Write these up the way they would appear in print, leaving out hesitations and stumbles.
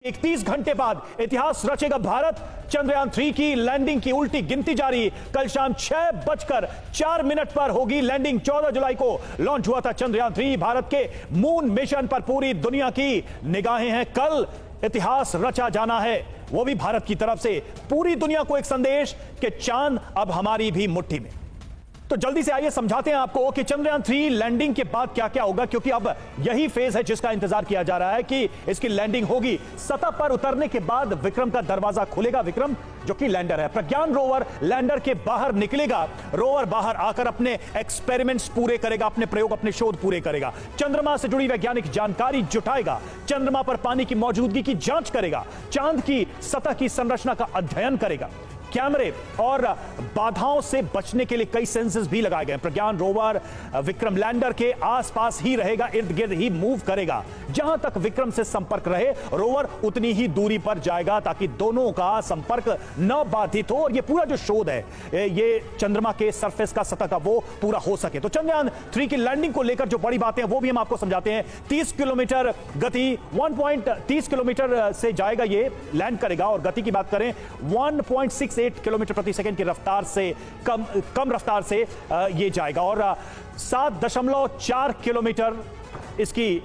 31 घंटे बाद इतिहास रचेगा भारत। चंद्रयान 3 की लैंडिंग की उल्टी गिनती जारी। कल शाम 6:04 पर होगी लैंडिंग। 14 जुलाई को लॉन्च हुआ था चंद्रयान 3। भारत के मून मिशन पर पूरी दुनिया की निगाहें हैं। कल इतिहास रचा जाना है, वो भी भारत की तरफ से। पूरी दुनिया को एक संदेश कि चांद अब हमारी भी मुट्ठी में। तो जल्दी से आइए समझाते हैं आपको कि चंद्रयान 3 लैंडिंग के बाद क्या क्या होगा, क्योंकि अब यही फेज है जिसका इंतजार किया जा रहा है कि इसकी लैंडिंग होगी। सतह पर उतरने के बाद विक्रम का दरवाजा खुलेगा। विक्रम जो कि लैंडर है, प्रज्ञान रोवर लैंडर के बाहर निकलेगा। रोवर बाहर आकर अपने एक्सपेरिमेंट्स पूरे करेगा, अपने प्रयोग, अपने शोध पूरे करेगा। चंद्रमा से जुड़ी वैज्ञानिक जानकारी जुटाएगा। चंद्रमा पर पानी की मौजूदगी की जांच करेगा। चांद की सतह की संरचना का अध्ययन करेगा। कैमरे और बाधाओं से बचने के लिए कई सेंसर्स भी लगाए गए। प्रज्ञान रोवर विक्रम लैंडर के आसपास ही रहेगा, इर्द गिर्द ही मूव करेगा। जहां तक विक्रम से संपर्क रहे, रोवर उतनी ही दूरी पर जाएगा ताकि दोनों का संपर्क न बाधित हो और ये पूरा जो शोध है, ये चंद्रमा के सरफेस का, सतह का, वो पूरा हो सके। तो चंद्रयान 3 की लैंडिंग को लेकर जो बड़ी बातें हैं वो भी हम आपको समझाते हैं। 30 किलोमीटर गति, 1.30 किलोमीटर से जाएगा, ये लैंड करेगा। और गति की बात करें 1.68 किलोमीटर प्रति सेकंड की रफ्तार से कम रफ्तार से ये जाएगा। और 7.4 किलोमीटर इसकी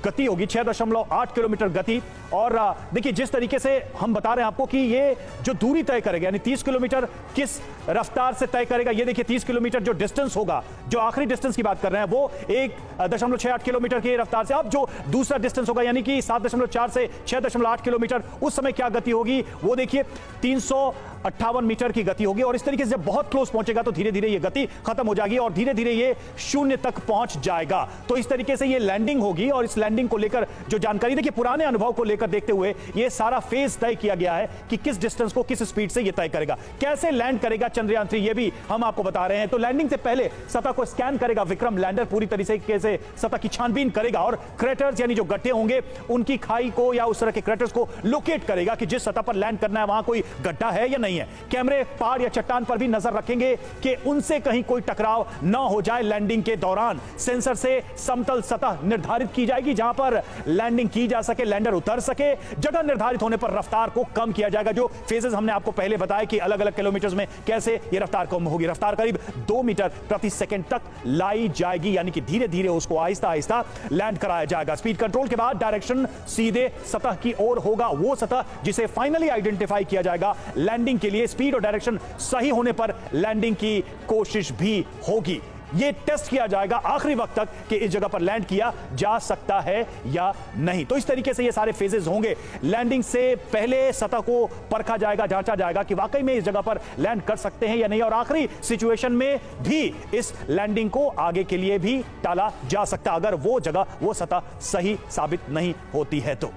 गति होगी, 6.8 किलोमीटर गति। और देखिए जिस तरीके से हम बता रहे हैं आपको कि ये जो दूरी तय करेगा, यानी 30 किलोमीटर किस रफ्तार से तय करेगा, ये देखिए 30 किलोमीटर जो डिस्टेंस होगा, जो आखिरी डिस्टेंस की बात कर रहे हैं, वो 1.68 किलोमीटर की रफ्तार से। अब जो दूसरा डिस्टेंस होगा, यानी कि 7.4 से 6.8 किलोमीटर, उस समय क्या गति होगी वो देखिए 358 मीटर की गति होगी। और इस तरीके से जब बहुत क्लोज पहुंचेगा तो धीरे धीरे ये गति खत्म हो जाएगी और धीरे धीरे ये शून्य तक पहुंच जाएगा। तो इस तरीके से ये लैंडिंग होगी। और इस लैंडिंग को लेकर जो जानकारी, देखिए पुराने अनुभव को लेकर देखते हुए ये सारा फेज तय किया गया है कि किस डिस्टेंस को किस स्पीड से ये तय करेगा। कैसे लैंड करेगा चंद्रयान 3, ये भी हम आपको बता रहे हैं। तो लैंडिंग से पहले सतह को स्कैन करेगा विक्रम लैंडर, पूरी तरीके से सतह की छानबीन करेगा और क्रेटर्स यानी जो गड्ढे होंगे उनकी खाई को या उस तरह के क्रेटर्स को लोकेट करेगा कि जिस सतह पर लैंड करना है वहां कोई गड्ढा है या नहीं है। कैमरे पहाड़ या चट्टान पर भी नजर रखेंगे कि उनसे कहीं कोई टकराव न हो जाए लैंडिंग के दौरान। सेंसर से समतल सतह निर्धारित की जाएगी जहां पर लैंडिंग की जा सके, लैंडर उतर सके। जगह निर्धारित होने पर रफ्तार को कम किया जाएगा। जो फेजेस हमने आपको पहले बताया कि अलग अलग किलोमीटर्स में कैसे ये रफ्तार कम होगी। रफ्तार करीब 2 मीटर प्रति सेकंड तक लाई जाएगी, यानी कि धीरे धीरे उसको आहिस्ता आहिस्ता लैंड कराया जाएगा। स्पीड कंट्रोल के बाद डायरेक्शन सीधे सतह की ओर होगा, वो सतह जिसे फाइनली आइडेंटिफाई किया जाएगा लैंडिंग के लिए। स्पीड और डायरेक्शन सही होने पर लैंडिंग की कोशिश भी होगी। ये टेस्ट किया जाएगा आखिरी वक्त तक कि इस जगह पर लैंड किया जा सकता है या नहीं। तो इस तरीके से ये सारे फेजेस होंगे। लैंडिंग से पहले सतह को परखा जाएगा, जांचा जाएगा कि वाकई में इस जगह पर लैंड कर सकते हैं या नहीं। और आखिरी सिचुएशन में भी इस लैंडिंग को आगे के लिए भी टाला जा सकता अगर वो जगह, वो सतह सही साबित नहीं होती है तो।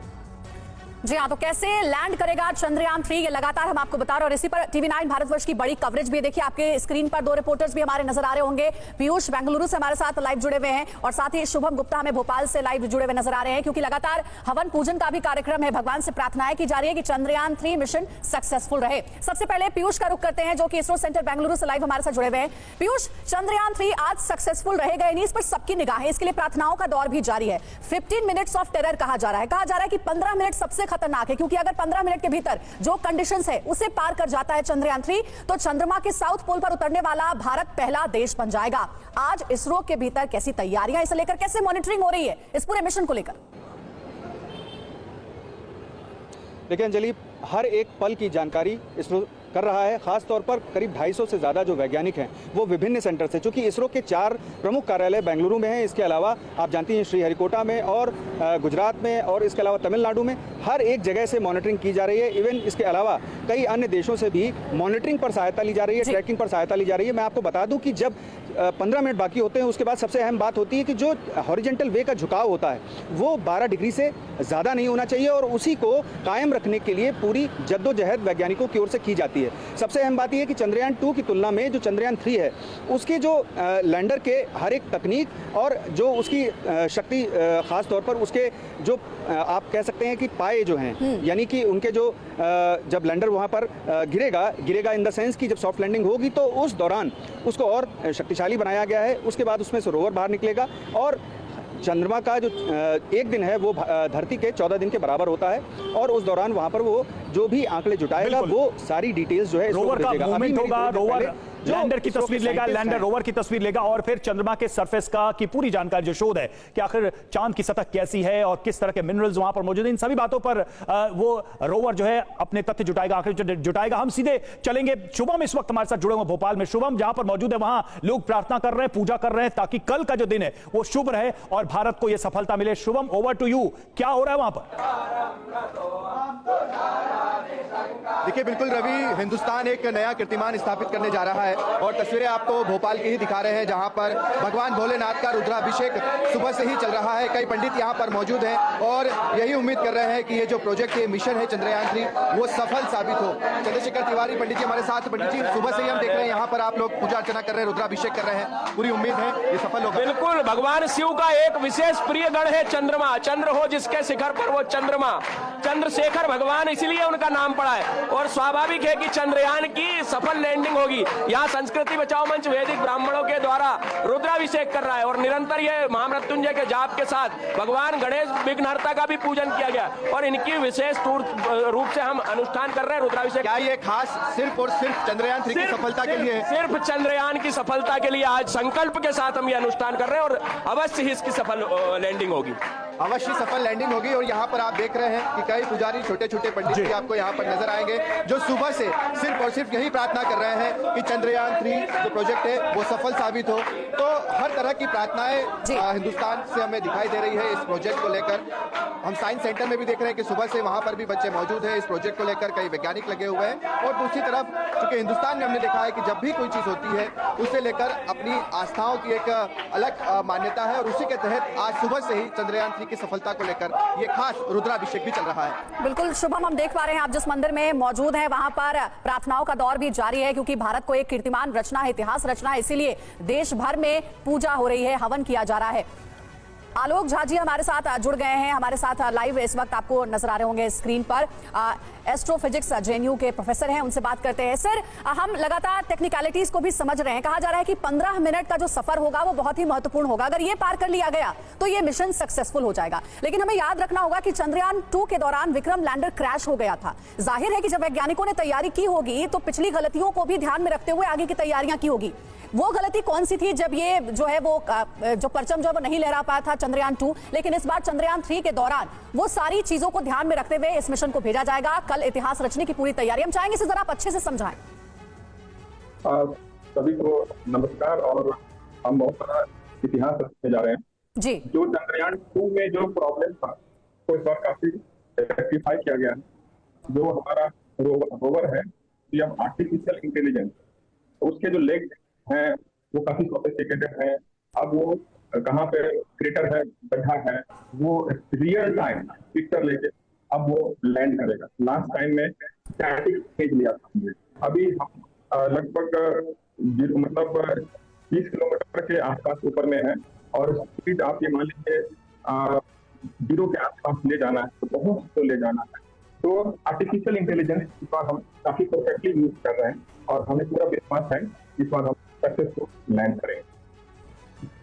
जी हाँ, तो कैसे लैंड करेगा चंद्रयान 3 ये लगातार हम आपको बता रहे हैं। और इसी पर TV9 भारतवर्ष की बड़ी कवरेज भी देखिए, आपके स्क्रीन पर 2 रिपोर्टर्स भी हमारे नजर आ रहे होंगे। पीयूष बेंगलुरु से हमारे साथ लाइव जुड़े हुए हैं और साथ ही शुभम गुप्ता हमें भोपाल से लाइव जुड़े हुए नजर आ रहे हैं, क्योंकि लगातार हवन पूजन का भी कार्यक्रम है। भगवान से प्रार्थनाएं की जा रही है कि चंद्रयान 3 मिशन सक्सेसफुल रहे। सबसे पहले पीयूष का रुख करते हैं जो कि इसरो सेंटर बेंगलुरु से लाइव हमारे साथ जुड़े हुए हैं। पीयूष, चंद्रयान 3 आज सक्सेसफुल रहेगा नहीं, इस पर सबकी निगाहें, इसके लिए प्रार्थनाओं का दौर भी जारी है। 15 मिनट्स ऑफ टेरर कहा जा रहा है। कहा जा रहा है कि 15 मिनट सबसे खतरनाक है, क्योंकि 15 मिनट के भीतर जो कंडीशंस है उसे पार कर जाता है चंद्रयान 3 तो चंद्रमा के साउथ पोल पर उतरने वाला भारत पहला देश बन जाएगा। आज इसरो के भीतर कैसी तैयारियां इसे लेकर, कैसे मॉनिटरिंग हो रही है इस पूरे मिशन को लेकर? देखिए अंजलि, हर एक पल की जानकारी इसरो कर रहा है। खास तौर पर करीब 250 से ज़्यादा जो वैज्ञानिक हैं वो विभिन्न सेंटर से, चूंकि इसरो के 4 प्रमुख कार्यालय बेंगलुरु में हैं, इसके अलावा आप जानती हैं श्रीहरिकोटा में और गुजरात में और इसके अलावा तमिलनाडु में, हर एक जगह से मॉनिटरिंग की जा रही है। इवन इसके अलावा कई अन्य देशों से भी मॉनिटरिंग पर सहायता ली जा रही है, ट्रैकिंग पर सहायता ली जा रही है। मैं आपको बता दूं कि जब 15 मिनट बाकी होते हैं उसके बाद सबसे अहम बात होती है कि जो हॉरिजॉन्टल वे का झुकाव होता है वो 12 डिग्री से ज़्यादा नहीं होना चाहिए और उसी को कायम रखने के लिए पूरी जद्दोजहद वैज्ञानिकों की ओर से की जाती है। सबसे अहम बात यह है कि चंद्रयान 2 की तुलना में जो चंद्रयान 3 है उसके जो लैंडर के हर एक तकनीक और जो उसकी शक्ति, खास तौर पर उसके जो आप कह सकते हैं कि पाए जो हैं, यानी कि उनके जो जब लैंडर वहाँ पर गिरेगा इन द सेंस कि जब सॉफ्ट लैंडिंग होगी तो उस दौरान उसको और शक्तिशाली बनाया गया है। उसके बाद उसमें से रोवर बाहर निकलेगा और चंद्रमा का जो एक दिन है वो धरती के 14 दिन के बराबर होता है, और उस दौरान वहां पर वो जो भी आंकड़े जुटाएगा वो सारी डिटेल्स जो है रोवर का मूवमेंट होगा, रोवर लैंडर की तस्वीर लेगा, लैंडर रोवर की तस्वीर लेगा और फिर चंद्रमा के सरफेस का की पूरी जानकारी जो शोध है कि आखिर चांद की सतह कैसी है और किस तरह के मिनरल्स वहां पर मौजूद हैं, इन सभी बातों पर वो रोवर जो है अपने तथ्य जुटाएगा, आखिर जुटाएगा। हम सीधे चलेंगे, शुभम इस वक्त हमारे साथ जुड़े हुए भोपाल में। शुभम, जहां पर मौजूद है वहां लोग प्रार्थना कर रहे हैं, पूजा कर रहे हैं ताकि कल का जो दिन है वो शुभ रहे और भारत को यह सफलता मिले। शुभम, ओवर टू यू, क्या हो रहा है वहां पर? देखिए, बिल्कुल रवि, हिंदुस्तान एक नया कीर्तिमान स्थापित करने जा रहा है और तस्वीरें आपको भोपाल की ही दिखा रहे हैं, जहां पर भगवान भोलेनाथ का रुद्राभिषेक सुबह से ही चल रहा है। कई पंडित यहां पर मौजूद हैं और यही उम्मीद कर रहे हैं कि ये जो प्रोजेक्ट, ये मिशन है चंद्रयान 3, वो सफल साबित हो। चंद्रशेखर तिवारी पंडित जी हमारे साथ। पंडित जी, सुबह से ही हम देख रहे हैं यहाँ पर आप लोग पूजा अर्चना कर रहे हैं, रुद्राभिषेक कर रहे हैं, पूरी उम्मीद है ये सफल होगा। बिल्कुल, भगवान शिव का एक विशेष प्रिय गण है चंद्रमा। चंद्र हो जिसके शिखर पर वो चंद्रमा, चंद्रशेखर भगवान, इसलिए उनका नाम पड़ा है। और स्वाभाविक है कि चंद्रयान की सफल लैंडिंग होगी। यहाँ संस्कृति बचाओ मंच वैदिक ब्राह्मणों के द्वारा रुद्राभिषेक कर रहा है और निरंतर ये महामृत्युंजय के जाप के साथ भगवान गणेश विघ्नहर्ता का भी पूजन किया गया और इनकी विशेष रूप से हम अनुष्ठान कर रहे हैं रुद्राभिषेक। क्या ये खास सिर्फ और सिर्फ चंद्रयान 3 की सफलता के लिए? सिर्फ चंद्रयान की सफलता के लिए आज संकल्प के साथ हम ये अनुष्ठान कर रहे हैं और अवश्य ही इसकी सफल लैंडिंग होगी। अवश्य सफल लैंडिंग होगी। और यहाँ पर आप देख रहे हैं कि कई पुजारी, छोटे छोटे पंडित भी आपको यहाँ पर नजर आएंगे, जो सुबह से सिर्फ और सिर्फ यही प्रार्थना कर रहे हैं कि चंद्रयान 3 जो प्रोजेक्ट है वो सफल साबित हो। तो हर तरह की प्रार्थनाएं हिंदुस्तान से हमें दिखाई दे रही है इस प्रोजेक्ट को लेकर। हम साइंस सेंटर में भी देख रहे हैं कि सुबह से वहां पर भी बच्चे मौजूद हैं इस प्रोजेक्ट को लेकर, कई वैज्ञानिक लगे हुए हैं। और दूसरी तरफ चूंकि हिंदुस्तान में हमने देखा है कि जब भी कोई चीज होती है उसे लेकर अपनी आस्थाओं की एक अलग मान्यता है और उसी के तहत आज सुबह से ही चंद्रयान 3 की सफलता को लेकर ये खास रुद्राभिषेक भी चल रहा है। बिल्कुल शुभम, हम देख पा रहे हैं आप जिस मंदिर में मौजूद हैं वहां पर प्रार्थनाओं का दौर भी जारी है, क्योंकि भारत को एक कीर्तिमान रचना है, इतिहास रचना है, इसीलिए देश भर में पूजा हो रही है, हवन किया जा रहा है। आलोक झा जी हमारे साथ जुड़ गए हैं, हमारे साथ लाइव इस वक्त आपको नजर आ रहे होंगे स्क्रीन पर। एस्ट्रोफिजिक्स जेएनयू के प्रोफेसर हैं, उनसे बात करते हैं। सर, हम लगातार टेक्निकलिटीज को भी समझ रहे हैं। कहा जा रहा है कि 15 मिनट का जो सफर होगा वो बहुत ही महत्वपूर्ण होगा। अगर ये पार कर लिया गया तो ये मिशन सक्सेसफुल हो जाएगा। लेकिन हमें याद रखना होगा कि चंद्रयान 2 के दौरान विक्रम लैंडर क्रैश हो गया था। जाहिर है कि जब वैज्ञानिकों ने तैयारी की होगी तो पिछली गलतियों को भी ध्यान में रखते हुए आगे की तैयारियां की होगी। वो गलती कौन सी थी जब ये जो है वो जो परचम जो है वो नहीं लहरा पाया था चंद्रयान 2, लेकिन इस बार चंद्रयान 3 के दौरान वो सारी चीजों को ध्यान में रखते हुए इस मिशन को भेजा जाएगा। कल इतिहास रचने की पूरी तैयारी, हम चाहेंगे इसे जरा आप अच्छे से समझाएं। सभी को नमस्कार। और हम बहुत सारा इतिहास रचने जा रहे हैं जी। जो चंद्रयान 2 में जो प्रॉब्लम था तो इस बार काफी रेक्टिफाई किया गया। जो हमारा रोवर है आर्टिफिशियल इंटेलिजेंस, उसके जो लेग हैं वो काफी सोफिस्टिकेटेड है। अब वो कहाँ पे क्रेटर है, गड्ढा है, वो रियल टाइम पिक्चर लेके अब वो लैंड करेगा। लास्ट टाइम में स्टैटिक इमेज लिया था, अभी हम लगभग 30 किलोमीटर के आसपास ऊपर में है और स्पीड आप ये मान लीजिए 0 के आसपास ले जाना है, तो बहुत तो ले जाना है। तो आर्टिफिशियल इंटेलिजेंस इस बार हम काफी परफेक्टली यूज कर रहे हैं और हमें पूरा विश्वास है इस बार हम सक्सेसफुल लैंड करेंगे।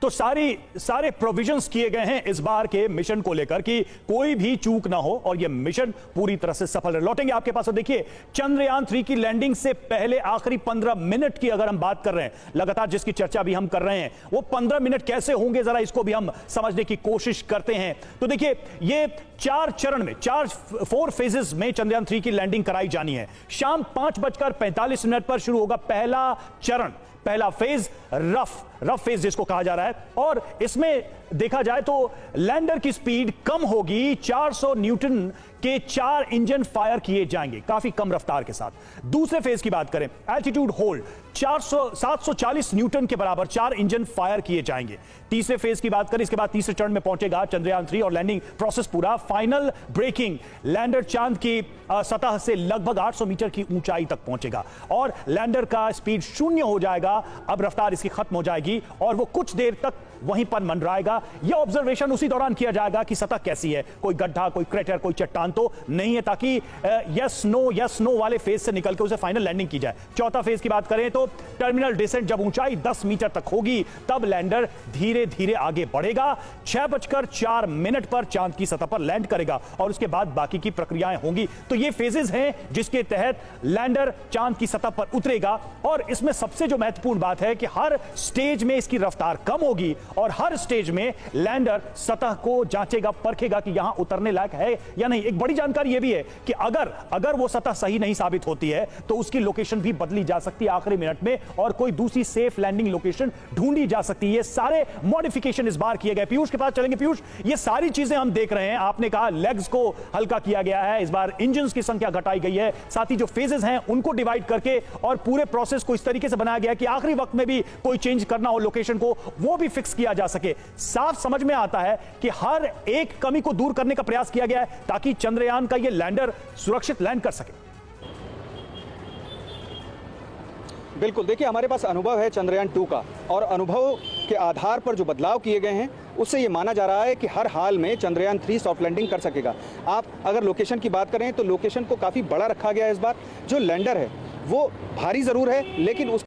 तो सारे प्रोविजंस किए गए हैं इस बार के मिशन को लेकर कि कोई भी चूक ना हो और यह मिशन पूरी तरह से सफल रहे। लौटेंगे आपके पास। और देखिए, चंद्रयान 3 की लैंडिंग से पहले आखिरी 15 मिनट की अगर हम बात कर रहे हैं, लगातार जिसकी चर्चा भी हम कर रहे हैं, वो 15 मिनट कैसे होंगे, जरा इसको भी हम समझने की कोशिश करते हैं। तो देखिए, ये 4 चरण में 4 फेजेस में चंद्रयान 3 की लैंडिंग कराई जानी है। शाम 5:45 पर शुरू होगा पहला चरण, पहला फेज, रफ फेज जिसको कहा जा रहा है। और इसमें देखा जाए तो लैंडर की स्पीड कम होगी, 400 न्यूटन के 4 इंजन फायर किए जाएंगे, काफी कम रफ्तार के साथ। दूसरे फेज की बात करें, एल्टीट्यूड होल्ड, 740 न्यूटन के बराबर 4 इंजन फायर किए जाएंगे। तीसरे फेज की बात करें, इसके बाद तीसरे चरण में पहुंचेगा चंद्रयान 3 और लैंडिंग प्रोसेस पूरा। फाइनल ब्रेकिंग, लैंडर चांद की सतह से लगभग 800 मीटर की ऊंचाई तक पहुंचेगा और लैंडर का स्पीड 0 हो जाएगा। अब रफ्तार इसकी खत्म हो जाएगी और वो कुछ देर तक वहीं पर मंडराएगा। यह ऑब्जर्वेशन उसी दौरान किया जाएगा कि सतह कैसी है, कोई गड्ढा, कोई क्रेटर, कोई चट्टान तो नहीं है, ताकि यस नो वाले फेज से निकल के उसे फाइनल लैंडिंग की जाए। चौथा फेज की बात करें तो टर्मिनल डिसेंट, जब ऊंचाई 10 मीटर तक होगी तब लैंडर धीरे धीरे आगे बढ़ेगा, 6:04 पर चांद की सतह पर लैंड करेगा और उसके बाद बाकी की प्रक्रियाएं होंगी। तो ये फेजेस हैं जिसके तहत लैंडर चांद की सतह पर उतरेगा। और इसमें सबसे जो महत्वपूर्ण बात है कि हर स्टेज में इसकी रफ्तार कम होगी और हर स्टेज में लैंडर सतह को जांचेगा, परखेगा कि यहां उतरने लायक है या नहीं। एक बड़ी जानकारी यह भी है कि अगर वो सतह सही नहीं साबित होती है तो उसकी लोकेशन भी बदली जा सकती है आखिरी मिनट में और कोई दूसरी सेफ लैंडिंग लोकेशन ढूंढी जा सकती है। ये सारे मॉडिफिकेशन इस बार किए गए। पीयूष के पास चलेंगे। पीयूष, ये सारी चीजें हम देख रहे हैं, आपने कहा लेग्स को हल्का किया गया है, इस बार इंजन्स की संख्या घटाई गई है, साथ ही जो फेजेस हैं उनको डिवाइड करके और पूरे प्रोसेस को इस तरीके से बनाया गया कि आखिरी वक्त में भी कोई चेंज करना हो लोकेशन को, वो भी फिक्स किया जा सके। साफ समझ में आता है कि हर एक कमी को दूर करने का प्रयास किया गया है ताकि चंद्रयान का ये लैंडर सुरक्षित लैंड कर सके। बिल्कुल, देखिए हमारे पास अनुभव है चंद्रयान 2 का और अनुभव के आधार पर जो बदलाव किए गए हैं उससे ये माना जा रहा है कि हर हाल में चंद्रयान 3 सॉफ्ट लैंडिंग कर सकेगा। आप अगर लोकेशन की बात करें तो लोकेशन को काफ़ी बड़ा रखा गया है इस बार। जो लैंडर है वो भारी ज़रूर है लेकिन उस